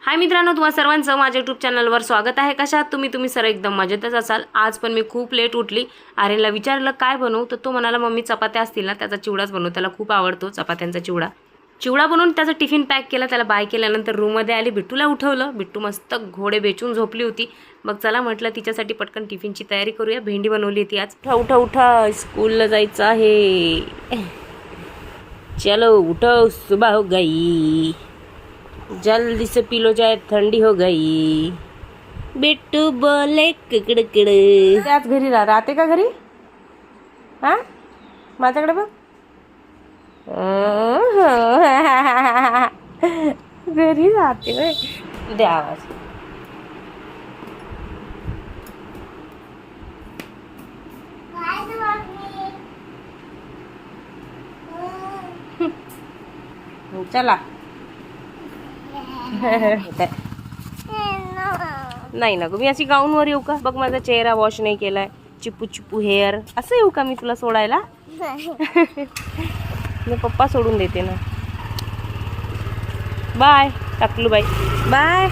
हाय मित्रांनो, तुम्हा सर्वांचं माझ्या यूट्यूब चॅनलवर स्वागत आहे। कशा आहात तुम्ही सर्व एकदम मजेतच असाल। आज पण मी खूप लेट उठली। आर्यनला विचारलं काय बनवू, तर तो म्हणाला मम्मी चपात्या असतील ना, त्याचा चिवडाच बनव, त्याला खूप आवडतो चपात्यांचा चिवडा बनवून त्याचा टिफिन पॅक केला, त्याला बाय केल्यानंतर रूममध्ये आली, बिट्टूला उठवलं। बिट्टू मस्त घोडे बेचून झोपली होती। मग चला म्हटलं तिच्यासाठी पटकन टिफिनची तयारी करूया। भेंडी बनवली होती आज। उठा उठा स्कूलला जायचं आहे। चलो उठो, सुबह हो गई, जल्दी से पी लो चाय, ठंडी हो गई। बिट्टू बोले किकड़किड़। आज घरी राहते का घरी? हा माझ्याकडे बघ। घरी राहते होय। द्या आवाज। चला नाही ना, मी अशी गाऊनवर येऊ का? बघ माझा चेहरा वॉश नाही केलाय, चिपू चिपू हेअर, असं येऊ का मी तुला सोडायला? मी पप्पा सोडून देते ना। बाय टाकलू बाई, बाय।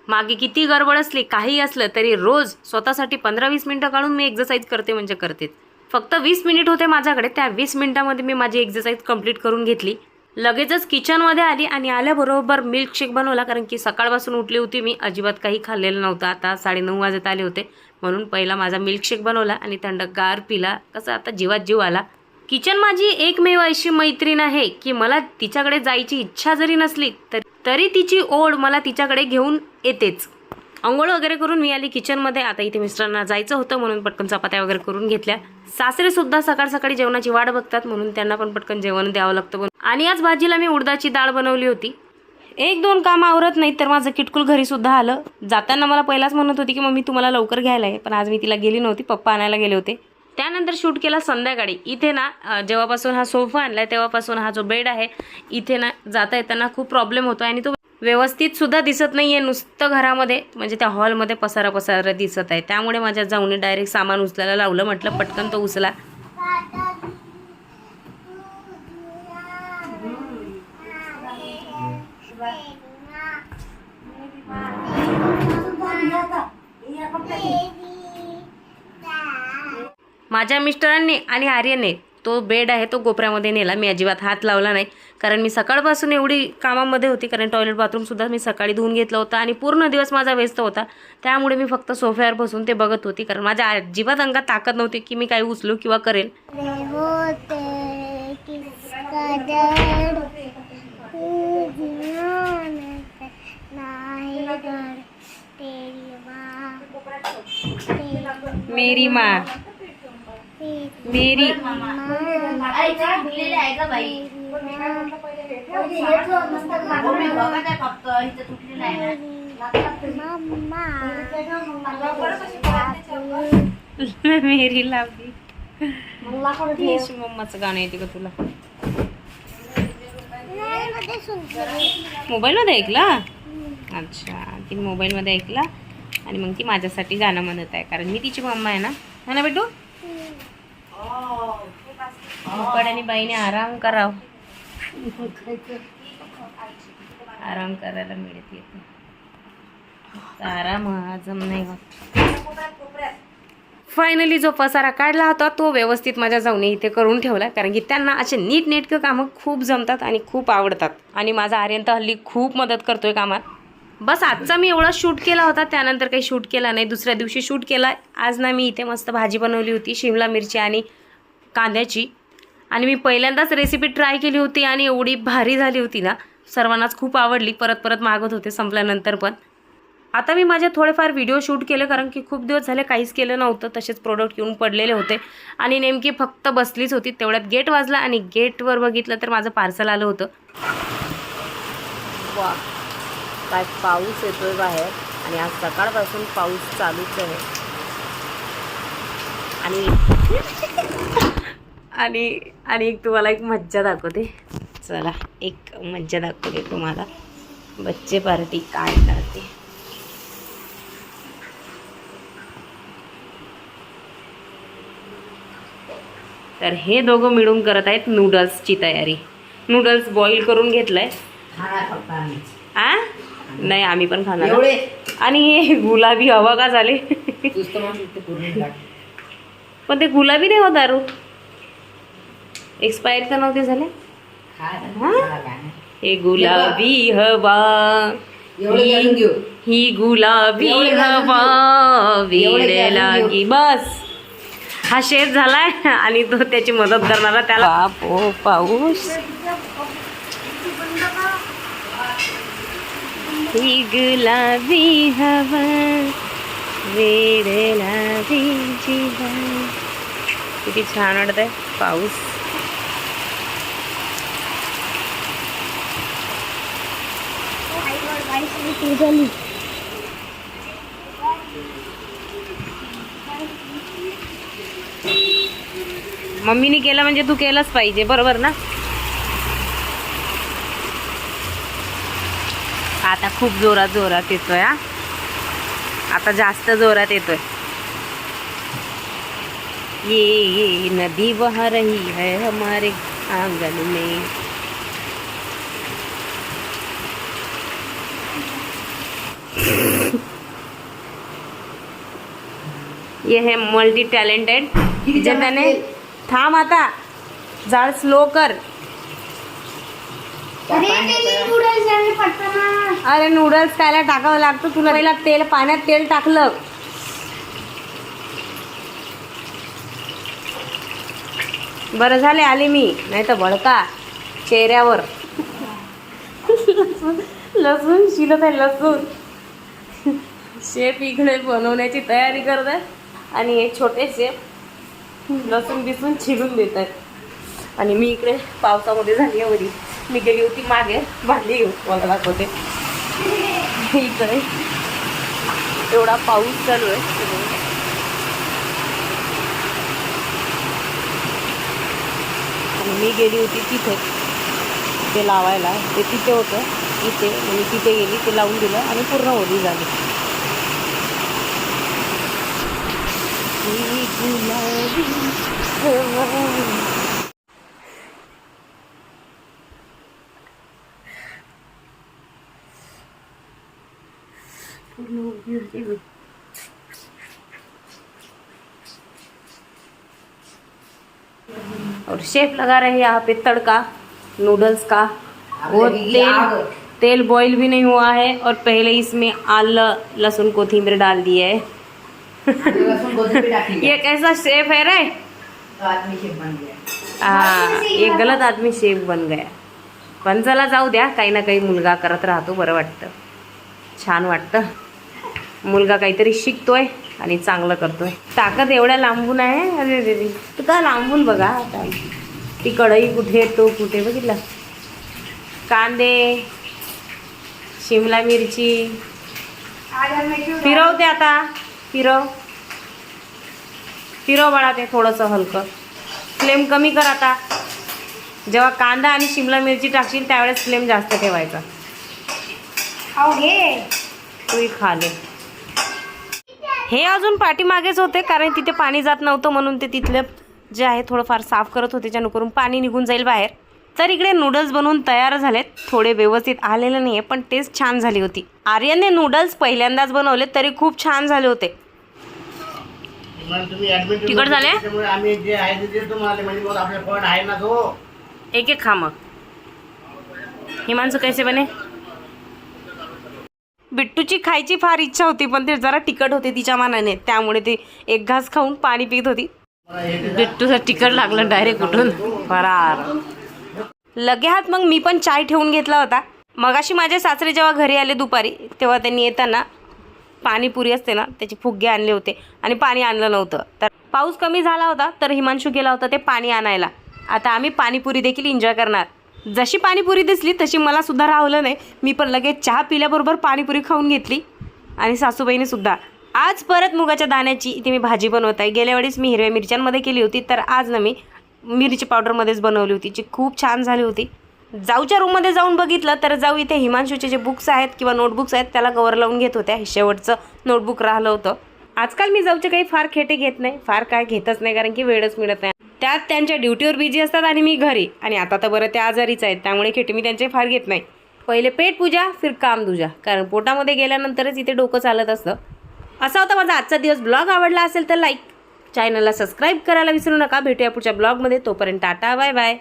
मागे किती गडबड असली, काही असलं तरी रोज स्वतःसाठी 15-20 मिनिटं काढून मी एक्सरसाइज करते म्हणजे करते। फक्त 20 मिनिट होते माझ्याकडे, त्या 20 मिनिटांमध्ये मी माझी एक्सरसाइज कंप्लीट करून घेतली। लगेचच किचनमध्ये आली आणि आल्याबरोबर मिल्कशेक बनवला, कारण की सकाळपासून उठली होती मी, अजिबात काही खाल्लेलं नव्हतं। आता 9:30 वाजत आले होते, म्हणून पहिला माझा मिल्कशेक बनवला आणि थंडगार पिला। कसं आता जीवात जीव आला। किचन माझी एकमेव अशी मैत्रीण आहे की मला तिच्याकडे जायची इच्छा जरी नसली तरी तिची ओढ मला तिच्याकडे घेऊन येतेच। अंघोळ वगैरे करून मी आली किचनमध्ये। आता इथे मिस्टरांना जायचं होतं म्हणून पटकन चपात्या वगैरे करून घेतल्या। सासरे सुद्धा सकाळ सकाळी जेवणाची वाट बघतात, म्हणून त्यांना पण पटकन जेवण द्यावं लागतं। आणि आज भाजीला मी उडदाची डाळ बनवली होती। 1-2 काम आवरत नाही तर माझं किटकुल घरी सुद्धा आलं। जाताना मला पहिलाच म्हणत होती की मम्मी तुम्हाला लवकर घ्यायला आहे, पण आज मी तिला गेली नव्हती, पप्पा आणायला गेले होते। त्यानंतर शूट केला संध्याकाळी। इथे ना जेव्हापासून हा सोफा आणलाय तेव्हापासून हा जो बेड आहे इथे ना जाता येताना खूप प्रॉब्लेम होतो आणि तो व्यवस्थित सुद्धा दिसत नाहीये। नुसतं घरामध्ये म्हणजे त्या हॉलमध्ये पसारा दिसत आहे। त्यामुळे माझ्या जाऊन डायरेक्ट सामान उचलायला लावलं, म्हटलं पटकन तो उचला। माझ्या मिस्टरांनी आणि आर्यने तो बेड आहे तो कोपऱ्यामध्ये नेला। मी अजिबात हात लावला नाही, कारण मी सकाळपासून एवढी कामामध्ये होती, कारण टॉयलेट बाथरूम सुद्धा मी सकाळी धुवून घेतलं होतं आणि पूर्ण दिवस माझा व्यस्त होता। त्यामुळे मी फक्त सोफ्यावर बसून ते बघत होती, कारण माझ्या अजिबात अंगात ताकद नव्हती की मी काही उचलू किंवा करेल। मेरी माँ मेरी मेरी लावली। मम्माचं गाणं येते का तुला? मोबाईलमध्ये ऐकला? अच्छा, ती मोबाईलमध्ये ऐकला आणि मग ती माझ्यासाठी गाणं म्हणत आहे, कारण मी तिची मम्मा आहे ना बेटू? आणि बाईने आराम कराव, आराम करायला मिळते, आराम हजम नाही होत। फायनली जो पसारा काढला होता तो व्यवस्थित माझ्या जाऊन इथे करून ठेवला, कारण की त्यांना असे नीटनेटकं कामं खूप जमतात आणि खूप आवडतात। आणि माझा आर्यन तर हल्ली खूप मदत करतोय कामात। बस आजचा मी एवढा शूट केला होता, त्यानंतर काही शूट केला नाही। दुसऱ्या दिवशी शूट केला। आज ना मी इथे मस्त भाजी बनवली होती, शिमला मिरची आणि कांद्याची, आणि मी पहिल्यांदाच रेसिपी ट्राय केली होती आणि एवढी भारी झाली होती ना, सर्वांनाच खूप आवडली। परत मागत होते संपल्यानंतर पण। आता मी माझे थोडेफार व्हिडिओ शूट केले, कारण की खूप दिवस झाले काहीच केलं नव्हतं, तसेच प्रोडक्ट येऊन पडलेले होते आणि नेमकी फक्त बसलीच होती, तेवढ्यात गेट वाजला आणि गेटवर बघितलं तर माझं पार्सल आलं होतं। वा, काय पाऊस येतोय बाहेर, आणि आज सकाळपासून पाऊस चालूच आहे। आणि एक तुम्हाला एक मज्जा दाखवते। चला एक मज्जा दाखवते तुम्हाला, बच्चे पार्टी काय करते। तर हे दोघं मिळून करत आहेत नूडल्सची तयारी. नूडल्स बॉईल करून घेतलंय. आ नाही आम्ही पण खाणार. आणि हे गुलाबी हवा का झाले पण ते गुलाबी नाही होत दारू. एक्सपायर तर नव्हते झाले. हे गुलाबी हवा ही गुलाबी हवा वेड लागी. बस हा शेफ झालाय आणि तो त्याची मदत करणारा त्याला. बाप ओ पाऊस. ही गुलाबी हवा वेड लागी जीवा. किती छान वाटतंय पाऊस. मम्मीने केलं म्हणजे तू केलंच पाहिजे, बरोबर ना. आता खूप जोरात जोरात येतोय. आता जास्त जोरात येतोय. ये नदी बह रही है हमारे आंगन में. ये है मल्टी टॅलेंटेड. जे त्याने थांब आता जाळ स्लो कर. अरे नूडल्स खायला टाकावं लागतं तुला. पहिला तेल पाण्यात तेल टाकलं. बरं झाले आले मी, नाही तर भडका चेहऱ्यावर. लसूण शिलत आहे लसूण. शेफ इकडे बनवण्याची तयारी करत आहे आणि हे छोटे शेफ लसूण बिसून छिलून देत आहेत. आणि मी इकडे पावसामध्ये झाली आहे वरी. मी गेली होती मागे भांडी घेऊन, मला दाखवते. इकडे एवढा पाऊस चालू आहे. आणि मी गेली होती तिथे ते लावायला. ते तिथे होतं इथे, मी तिथे गेली, ते लावून दिलं आणि पूर्ण ओली झाली. और शेफ लगा रहे हैं यहाँ पे तड़का नूडल्स का. वो तेल बॉईल भी नहीं हुआ है और पहले इसमें आलं लहसुन कोथिंबीर डाल दिए है. ये कैसा शेफ है रे. आदमी शेफ बन गया. हाँ ये गलत आदमी शेफ बन गया. पण चला जाऊ द्या, काही ना काही मुलगा करत राहतो, बरं वाटतं, छान वाटतं. मुलगा काहीतरी शिकतोय आणि चांगलं करतोय. ताकद एवढ्या लांबून आहे. अरे रे तू का लांबून बघा आता. ती कढई कुठे तो कुठे बघितलं. कांदे शिमला मिरची फिरवते आता. फिरव बाळा. ते थोडंसं हलकं फ्लेम कमी कर आता. जेव्हा कांदा आणि शिमला मिरची टाकशील त्यावेळेस फ्लेम जास्त ठेवायचा. तूही खाले. हे अजून पाठीमागेच होते कारण तिथे पाणी जात नव्हतं म्हणून ते तिथलं जे आहे थोडंफार साफ करत होते, ज्यानुकरून पाणी निघून जाईल बाहेर. तर इकडे नूडल्स बनवून तयार झालेत. थोडे व्यवस्थित आलेले नाही आहे पण टेस्ट छान झाली होती. आर्यनने नूडल्स पहिल्यांदाच बनवले तरी खूप छान झाले होते. तिखट झाले. एक एक खा मग. हिमांशु कैसे बने. बिट्टूची खायची फार इच्छा होती पण ते जरा तिखट होते तिच्या मानाने, त्यामुळे ती एक घास खाऊन पाणी पित होती. बिट्टूचं तिखट लागलं डायरेक्ट उठून फरार. लगे हात मग मी पण चाय ठेवून घेतला होता. मगाशी माझे सासरे जेव्हा घरी आले दुपारी तेव्हा त्यांनी येताना पाणीपुरी असते ना त्याचे फुगे आणले होते आणि पाणी आणलं नव्हतं. तर पाऊस कमी झाला होता तर हिमांशू गेला होता ते पाणी आणायला. आता आम्ही पाणीपुरी देखील एन्जॉय करणार. जशी पाणीपुरी दिसली तशी मला सुद्धा राहलं नाही. मी पण लगेच चहा पिल्याबरोबर पाणीपुरी खाऊन घेतली आणि सासूबाईने सुद्धा. आज परत मुगाच्या दाण्याची इथे मी भाजी बनवत आहे. गेल्या वेळेस मी हिरव्या मिरच्यांमध्ये केली होती तर आज ना मी मिरची पावडरमध्येच बनवली होती, जी खूप छान झाली होती. जाऊच्या रूममध्ये जाऊन बघितलं तर जाऊ इथे हिमांशूचे जे बुक्स आहेत किंवा नोटबुक्स आहेत त्याला कवर लावून घेत होत्या. हे शेवटचं नोटबुक राहिलं होतं. आजकाल मी जाऊचे काही फार खेटे घेत नाही, फार काय घेतच नाही कारण की वेळच मिळत नाही. त्यात त्यांच्या ड्युटीवर बिझी असतात आणि मी घरी. आणि आता तर बरं त्या आजारीच आहेत, त्यामुळे खेटे मी त्यांचे फार घेत नाही. पहिले पेट पूजा फिर काम दूजा, कारण पोटामध्ये गेल्यानंतरच इथे डोकं चालत असतं. असा होता माझा आजचा दिवस. ब्लॉग आवडला असेल तर लाईक, चॅनलला सबस्क्राईब करायला विसरू नका. भेटूया पुढच्या ब्लॉगमध्ये. तोपर्यंत टाटा बाय बाय.